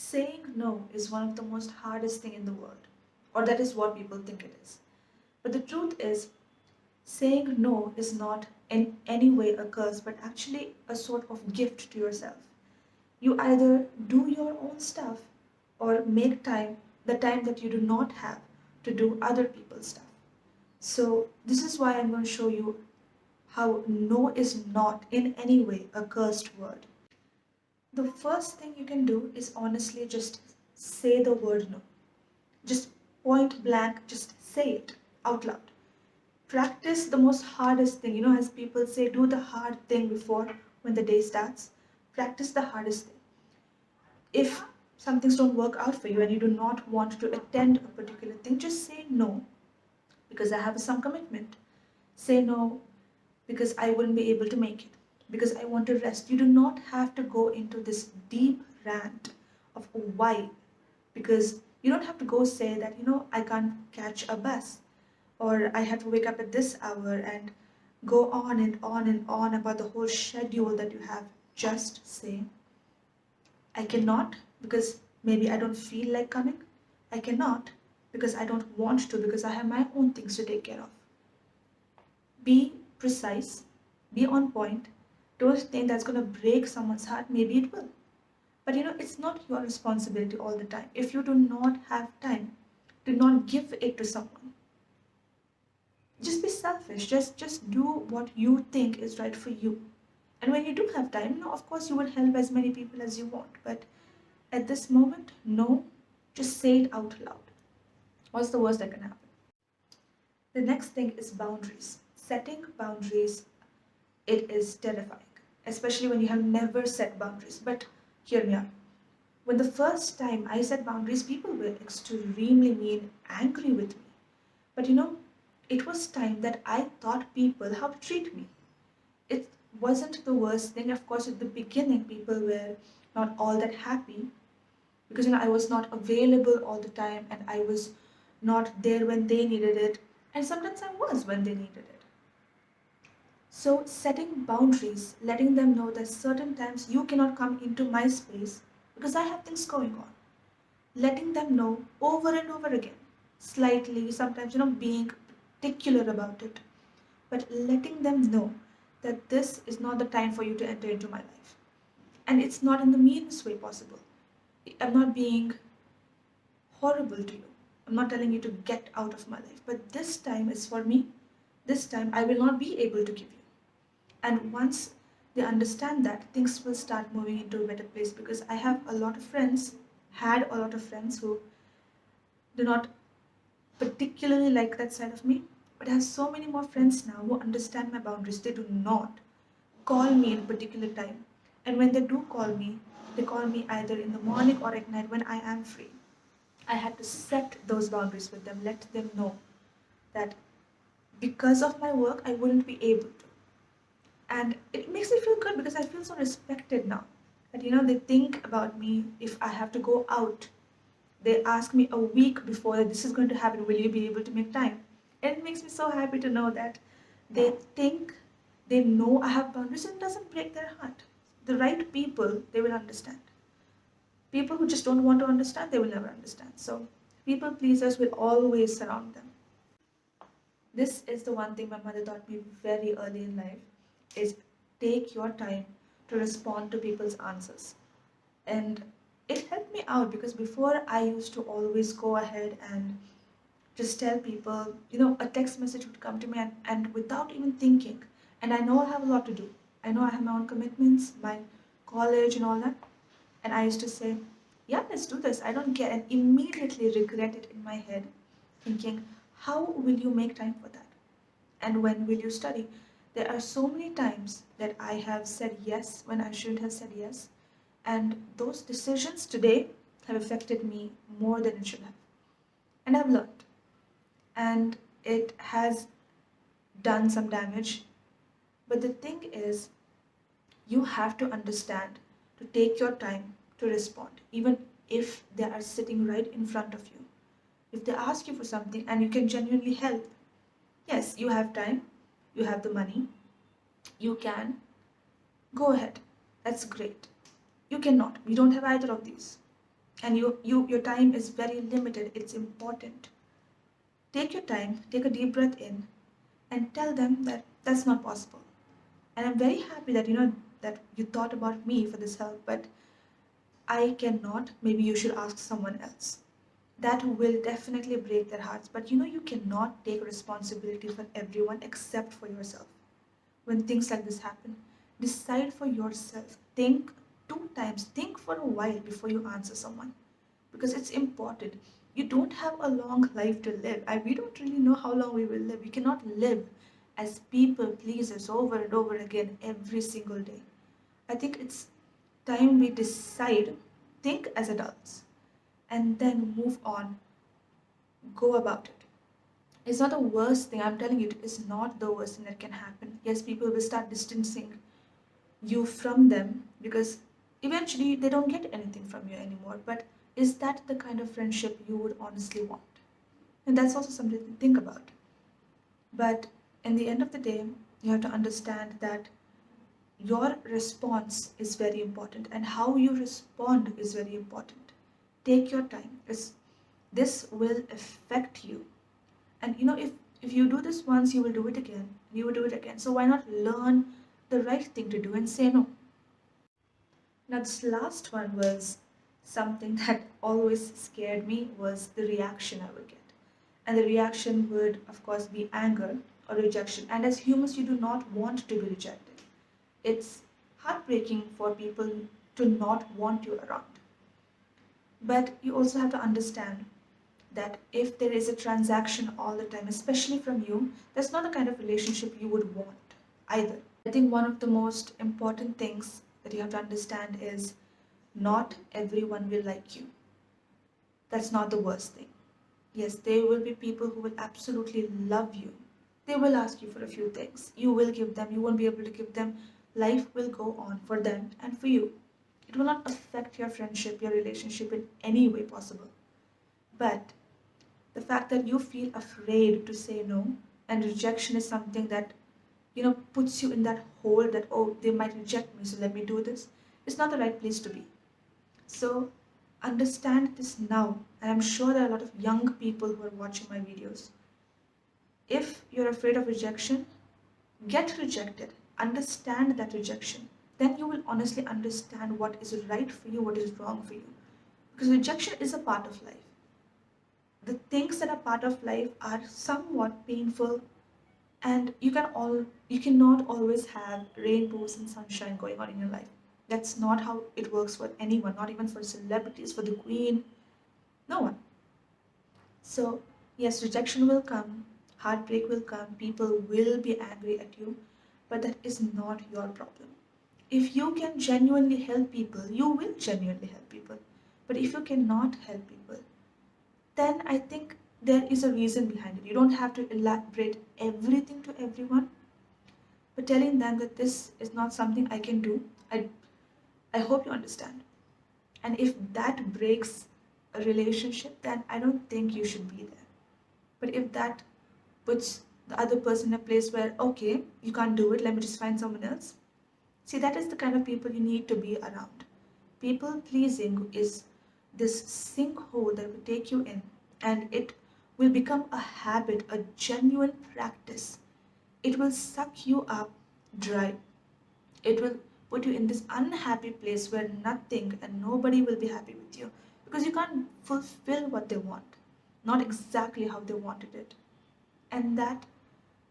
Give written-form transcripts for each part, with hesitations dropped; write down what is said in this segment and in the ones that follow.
Saying no is one of the most hardest thing in the world, or that is what people think it is. But the truth is, saying no is not in any way a curse, but actually a sort of gift to yourself. You either do your own stuff or make time, the time that you do not have, to do other people's stuff. So, this is why I'm going to show you how no is not in any way a cursed word. The first thing you can do is honestly just say the word no. Just point blank, just say it out loud. Practice the most hardest thing. As people say, do the hard thing before when the day starts. Practice the hardest thing. If some things don't work out for you and you do not want to attend a particular thing, just say no because I have some commitment. Say no because I wouldn't be able to make it, because I want to rest. You do not have to go into this deep rant of why, because you don't have to go say that, I can't catch a bus or I have to wake up at this hour and go on and on and on about the whole schedule that you have. Just say, I cannot because maybe I don't feel like coming. I cannot because I don't want to, because I have my own things to take care of. Be precise, be on point. Don't think that's going to break someone's heart. Maybe it will. But it's not your responsibility all the time. If you do not have time, do not give it to someone. Just be selfish. Just do what you think is right for you. And when you do have time, of course you will help as many people as you want. But at this moment, no, just say it out loud. What's the worst that can happen? The next thing is boundaries. Setting boundaries, it is terrifying, especially when you have never set boundaries. But hear me out. When the first time I set boundaries, people were extremely mean, angry with me. But it was time that I taught people how to treat me. It wasn't the worst thing. Of course, at the beginning, people were not all that happy because I was not available all the time and I was not there when they needed it. And sometimes I was when they needed it. So, setting boundaries, letting them know that certain times you cannot come into my space because I have things going on. Letting them know over and over again, slightly, sometimes, being particular about it, but letting them know that this is not the time for you to enter into my life. And it's not in the meanest way possible. I'm not being horrible to you. I'm not telling you to get out of my life, but this time is for me. This time I will not be able to give you. And once they understand that, things will start moving into a better place because I have a lot of friends, had a lot of friends who do not particularly like that side of me, but I have so many more friends now who understand my boundaries. They do not call me in a particular time. And when they do call me, they call me either in the morning or at night when I am free. I had to set those boundaries with them, let them know that because of my work, I wouldn't be able to. And it makes me feel good because I feel so respected now. That they think about me if I have to go out. They ask me a week before that this is going to happen, will you be able to make time? And it makes me so happy to know that they think, they know I have boundaries and it doesn't break their heart. The right people, they will understand. People who just don't want to understand, they will never understand. So people pleasers will always surround them. This is the one thing my mother taught me very early in life is take your time to respond to people's answers. And it helped me out because before I used to always go ahead and just tell people, a text message would come to me and without even thinking, and I know I have a lot to do. I know I have my own commitments, my college and all that. And I used to say, yeah, let's do this. I don't care. And immediately regret it in my head, thinking, how will you make time for that? And when will you study? There are so many times that I have said yes when I shouldn't have said yes. And those decisions today have affected me more than it should have. And I've learned. And it has done some damage. But the thing is, you have to understand to take your time to respond, even if they are sitting right in front of you. If they ask you for something and you can genuinely help, yes, you have time, you have the money, you can go ahead. That's great. You cannot. You don't have either of these. and your time is very limited. It's important. Take your time, take a deep breath in, and tell them that that's not possible. And I'm very happy that that you thought about me for this help, but I cannot. Maybe you should ask someone else. That will definitely break their hearts. But you cannot take responsibility for everyone except for yourself. When things like this happen, decide for yourself. Think 2 times, think for a while before you answer someone, because it's important. You don't have a long life to live. We don't really know how long we will live. We cannot live as people pleasers over and over again every single day. I think it's time we decide, think as adults, and then move on, go about it. It's not the worst thing. I'm telling you, it is not the worst thing that can happen. Yes, people will start distancing you from them because eventually they don't get anything from you anymore. But is that the kind of friendship you would honestly want? And that's also something to think about. But in the end of the day, you have to understand that your response is very important and how you respond is very important. Take your time. This will affect you. And if you do this once, you will do it again. You will do it again. So why not learn the right thing to do and say no? Now this last one was something that always scared me, was the reaction I would get. And the reaction would of course be anger or rejection. And as humans, you do not want to be rejected. It's heartbreaking for people to not want you around. But you also have to understand that if there is a transaction all the time, especially from you, that's not the kind of relationship you would want either. I think one of the most important things that you have to understand is not everyone will like you. That's not the worst thing. Yes, there will be people who will absolutely love you. They will ask you for a few things. You will give them, you won't be able to give them. Life will go on for them and for you. It will not affect your friendship, your relationship in any way possible. But the fact that you feel afraid to say no, and rejection is something that puts you in that hole that, oh, they might reject me, so let me do this, it's not the right place to be. So understand this now, and I'm sure there are a lot of young people who are watching my videos. If you're afraid of rejection, get rejected, understand that rejection. Then you will honestly understand what is right for you, what is wrong for you. Because rejection is a part of life. The things that are part of life are somewhat painful, and you cannot always have rainbows and sunshine going on in your life. That's not how it works for anyone, not even for celebrities, for the queen, no one. So yes, rejection will come, heartbreak will come, people will be angry at you, but that is not your problem. If you can genuinely help people, you will genuinely help people. But if you cannot help people, then I think there is a reason behind it. You don't have to elaborate everything to everyone, but telling them that this is not something I can do. I hope you understand. And if that breaks a relationship, then I don't think you should be there. But if that puts the other person in a place where, okay, you can't do it, let me just find someone else. See, that is the kind of people you need to be around. People pleasing is this sinkhole that will take you in, and it will become a habit, a genuine practice. It will suck you up dry. It will put you in this unhappy place where nothing and nobody will be happy with you because you can't fulfill what they want, not exactly how they wanted it. And that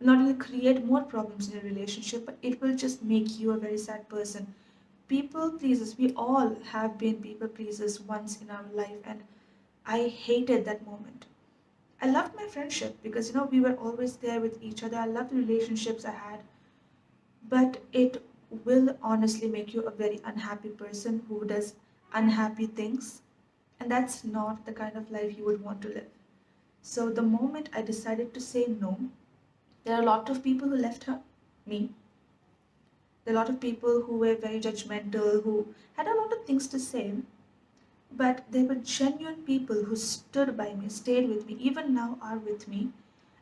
will not only create more problems in your relationship, but it will just make you a very sad person. People pleasers, we all have been people pleasers once in our life, and I hated that moment. I loved my friendship because we were always there with each other. I loved the relationships I had, but it will honestly make you a very unhappy person who does unhappy things, and that's not the kind of life you would want to live. So the moment I decided to say no, there are a lot of people who left me. There are a lot of people who were very judgmental, who had a lot of things to say, but they were genuine people who stood by me, stayed with me, even now are with me,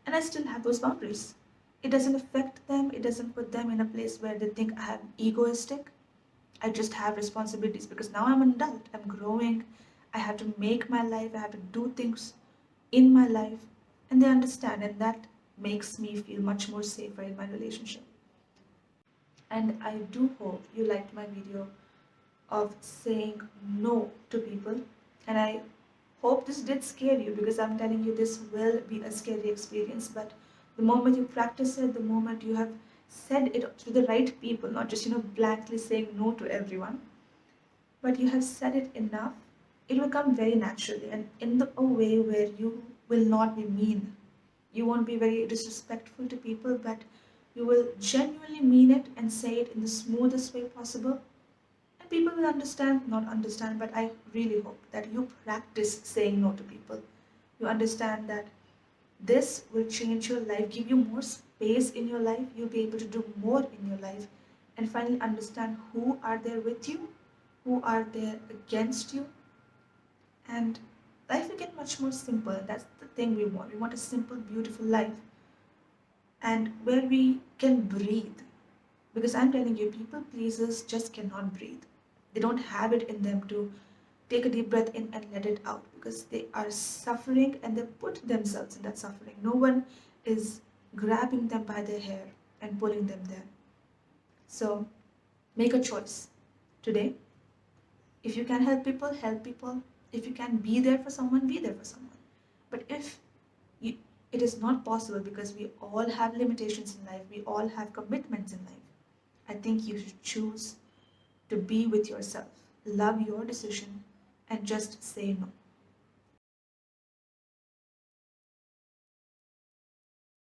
and I still have those boundaries. It doesn't affect them, it doesn't put them in a place where they think I'm egoistic. I just have responsibilities because now I'm an adult, I'm growing, I have to make my life, I have to do things in my life, and they understand, and that makes me feel much more safer in my relationship. And I do hope you liked my video of saying no to people, and I hope this did scare you, because I'm telling you this will be a scary experience, but the moment you practice it, the moment you have said it to the right people, not just blankly saying no to everyone, but you have said it enough, it will come very naturally and in a way where you will not be mean. You won't be very disrespectful to people, but you will genuinely mean it and say it in the smoothest way possible. And people will understand, not understand, but I really hope that you practice saying no to people. You understand that this will change your life, give you more space in your life. You'll be able to do more in your life and finally understand who are there with you, who are there against you, and life will get much more simple. That's the thing we want. We want a simple, beautiful life and where we can breathe. Because I'm telling you, people pleasers just cannot breathe. They don't have it in them to take a deep breath in and let it out, because they are suffering and they put themselves in that suffering. No one is grabbing them by their hair and pulling them there. So make a choice today. If you can help people, help people. If you can be there for someone, be there for someone. But if you, it is not possible, because we all have limitations in life, we all have commitments in life, I think you should choose to be with yourself, love your decision, and just say no.